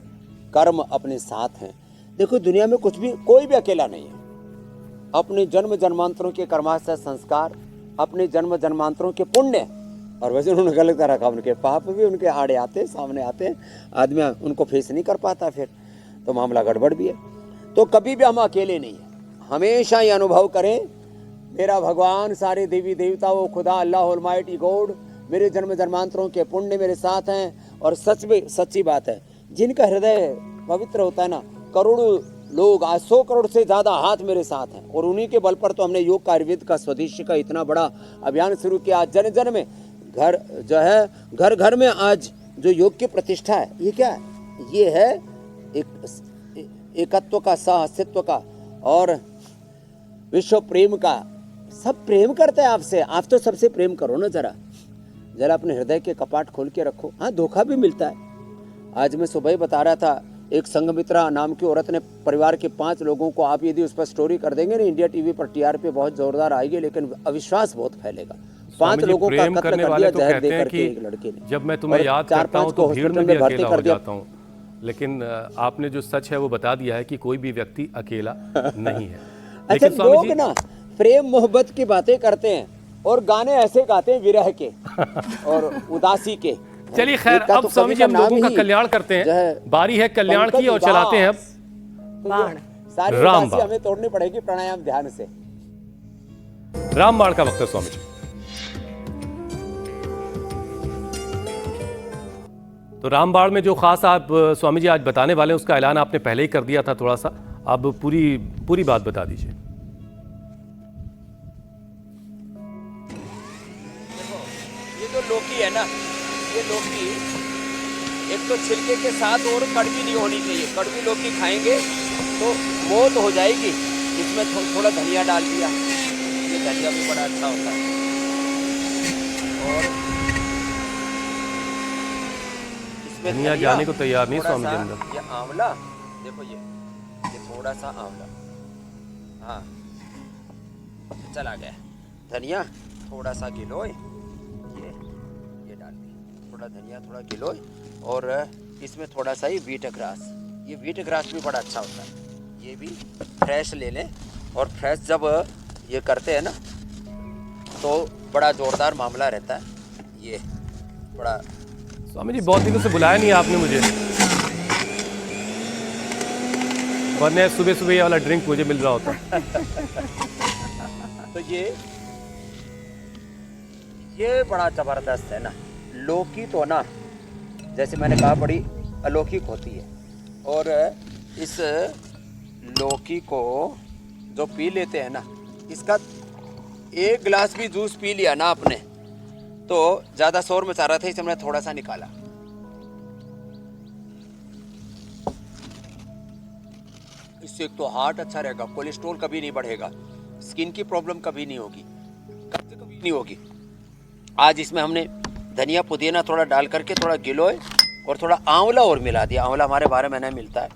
कर्म अपने साथ हैं। देखो दुनिया में कुछ भी कोई भी अकेला नहीं है। अपने जन्म जन्मांतरों के कर्माशय संस्कार, अपने जन्म जन्मांतरों के पुण्य, और वैसे उन्होंने गलत रखा, उनके पाप भी उनके आड़े आते सामने आते हैं, आदमी उनको फेस नहीं कर पाता, फिर तो मामला गड़बड़ भी है। तो कभी भी हम अकेले नहीं हैं। हमेशा ये अनुभव करें, मेरा भगवान, सारे देवी देवता, वो खुदा अल्लाह ऑलमाइटी गॉड, मेरे जन्म जन्मांतरों के पुण्य मेरे साथ हैं। और सच में सच्ची बात है, जिनका हृदय पवित्र होता है ना, करोड़ों लोग, आज 100 करोड़ से ज़्यादा हाथ मेरे साथ हैं, और उन्हीं के बल पर तो हमने योग का, आयुर्वेद का, स्वदेशी का इतना बड़ा अभियान शुरू किया। आज जन जन में घर जो है, घर घर में आज जो योग की प्रतिष्ठा है, ये क्या है? ये है एकत्व का, सह-अस्तित्व का और विश्व प्रेम का। सब प्रेम करते हैं आपसे, आप तो सबसे प्रेम करो ना। जरा जरा अपने हृदय के कपाट खोल के रखो। हाँ, धोखा भी मिलता है। आज मैं सुबह ही बता रहा था, एक संगमित्रा नाम की औरत ने परिवार के 5 लोगों को, आप यदि उस पर स्टोरी कर देंगे ना इंडिया टीवी पर, टीआरपी बहुत जोरदार आएगी, लेकिन अविश्वास बहुत फैलेगा। 5 लोगों का कत्ल कर दिया जहर दे करके एक लड़के ने। जब मैं तुम्हें याद करता हूं तो भीड़ में भी अकेला हो जाता हूं, लेकिन आपने जो सच है वो बता दिया है कि कोई भी व्यक्ति अकेला नहीं है। अच्छा, लेकिन स्वामी लोग जी ना प्रेम मोहब्बत की बातें करते हैं और गाने ऐसे गाते हैं विरह के और उदासी के। चलिए खैर, एक का अब तो स्वामी कवि जी हम का नाम लोगों का ही कल्याण करते जो हैं। है बारी है कल्याण की और पंकज चलाते हैं अब तो बाण। सारी राम उदासी बाण। हमें तोड़नी पड़ेगी प्राणायाम ध्यान से। रामबाण का वक्त है स्वामी जी। तो रामबाण में जो खास आप स्वामी जी आज बताने वाले हैं उसका ऐलान आपने पहले ही कर दिया था थोड़ा सा, अब पूरी बात बता दीजिए। ये जो लौकी है ना, ये लौकी एक तो छिलके के साथ और कड़वी नहीं होनी चाहिए। कड़वी लौकी खाएंगे तो मौत हो जाएगी। इसमें थोड़ा धनिया डाल दिया, ये धनिया भी बड़ा अच्छा होता है। और इसमें धनिया जाने को तैयार नहीं स्वामी जी अंदर। ये आंवला देखो, ये थोड़ा सा आंवला, हाँ चला गया। धनिया थोड़ा सा गिलोय, ये डाल दी, थोड़ा धनिया थोड़ा गिलोय, और इसमें थोड़ा सा ही व्हीट ग्रास। ये व्हीट ग्रास भी बड़ा अच्छा होता है। ये भी फ्रेश ले लें, और फ्रेश जब ये करते हैं ना तो बड़ा जोरदार मामला रहता है। ये बड़ा स्वामी जी बहुत दिनों से बुलाया नहीं आपने मुझे, वरना सुबह सुबह ये वाला ड्रिंक मुझे मिल रहा होता। तो ये बड़ा जबरदस्त है ना। लौकी तो ना, जैसे मैंने कहा, बड़ी अलौकिक होती है। और इस लौकी को जो पी लेते हैं ना, इसका 1 गिलास भी जूस पी लिया ना आपने, तो ज्यादा शोर मचा रहा था, इससे मैंने थोड़ा सा निकाला। इससे एक तो हार्ट अच्छा रहेगा, कोलेस्ट्रॉल कभी नहीं बढ़ेगा, स्किन की प्रॉब्लम कभी नहीं होगी, कब्ज कभी नहीं होगी। आज इसमें हमने धनिया पुदीना थोड़ा डाल करके, थोड़ा गिलोय और थोड़ा आंवला और मिला दिया। आंवला हमारे 12 महीने मिलता है,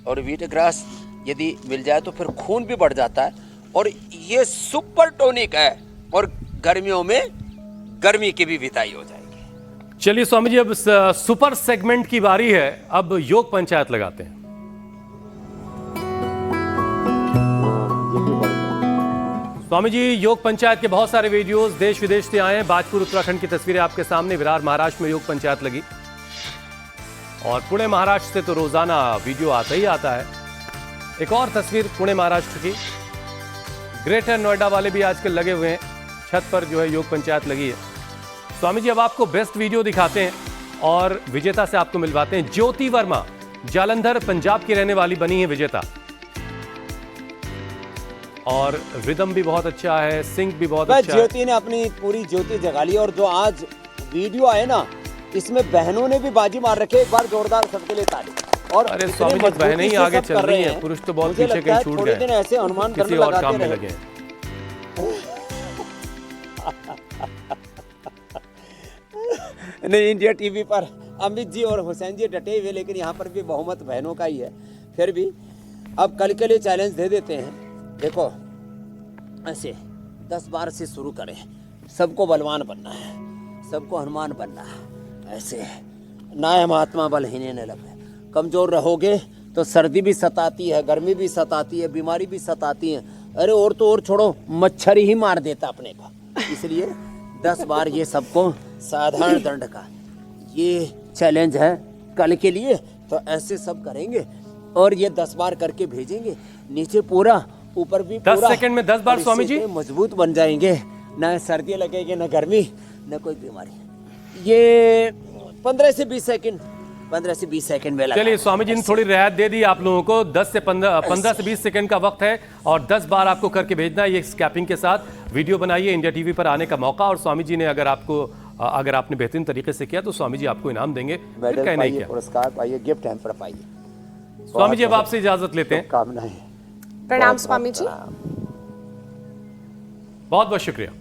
और व्हीट ग्रास यदि मिल जाए तो फिर खून भी बढ़ जाता है। और ये सुपर टॉनिक है, और गर्मियों में गर्मी की भी बिताई हो जाएगी। चलिए स्वामी जी, अब सुपर सेगमेंट की बारी है। अब योग पंचायत लगाते हैं। स्वामी जी, योग पंचायत के बहुत सारे वीडियोस देश विदेश से आए हैं। बाजपुर उत्तराखंड की तस्वीरें आपके सामने। विरार महाराष्ट्र में योग पंचायत लगी, और पुणे महाराष्ट्र से तो रोजाना वीडियो आता ही आता है। एक और तस्वीर पुणे महाराष्ट्र की, ग्रेटर नोएडा वाले भी आजकल लगे हुए हैं, छत पर जो है योग पंचायत लगी है। स्वामी जी, अब आपको बेस्ट वीडियो दिखाते हैं और विजेता से आपको मिलवाते हैं। ज्योति वर्मा जालंधर पंजाब की रहने वाली बनी है विजेता, और रिदम भी बहुत अच्छा है, सिंग भी बहुत अच्छा है। ज्योति ने अपनी पूरी ज्योति जगा ली। और जो आज वीडियो आए ना, इसमें बहनों ने भी बाजी मार रखे। एक बार जोरदार सबके लिए ताली। और अरे स्वामी जी, बहनें ही आगे चल रही हैं, पुरुष तो बहुत पीछे कहीं छूट गए, दिन ऐसे हनुमान किसी और काम में लगे। नहीं, इंडिया टीवी पर अमित जी और हुसैन जी डटे हुए, लेकिन यहाँ पर भी बहुमत बहनों का ही है। फिर भी अब कल के लिए चैलेंज दे देते हैं। देखो, ऐसे 10 बार से शुरू करें। सबको बलवान बनना है, सबको हनुमान बनना है। ऐसे नाय महात्मा बलहीने न लगे। कमजोर रहोगे तो सर्दी भी सताती है, गर्मी भी सताती है, बीमारी भी सताती है। अरे और तो और छोड़ो, मच्छर ही मार देता अपने को। इसलिए 10 बार ये सबको साधारण दंड का ये चैलेंज है कल के लिए। तो ऐसे सब करेंगे और ये 10 बार करके भेजेंगे। नीचे पूरा, ऊपर भी 10 पूरा। सेकंड में 10 बार स्वामी जी। मजबूत बन जाएंगे, न सर्दी लगेगी, न गर्मी, न कोई बीमारी। ये 15 से 20 सेकंड, 15 से 20 सेकंड में लगा। चलिए स्वामी जी ने थोड़ी रियायत दे दी आप लोगों को। 10 से 15 से 20 सेकंड का वक्त है, और 10 बार आपको करके भेजना है। ये स्कैपिंग के साथ वीडियो बनाइए, इंडिया टीवी पर आने का मौका। और स्वामी जी ने अगर आपको अगर आपने बेहतरीन तरीके से किया तो स्वामी जी आपको इनाम देंगे। फिर मेडल कहना ही पाइए, क्या। पुरस्कार पाइए, गिफ्ट हैम्पर पाइए। स्वामी जी अब आपसे इजाजत लेते हैं। कामनाएं। प्रणाम स्वामी जी। बहुत बहुत शुक्रिया।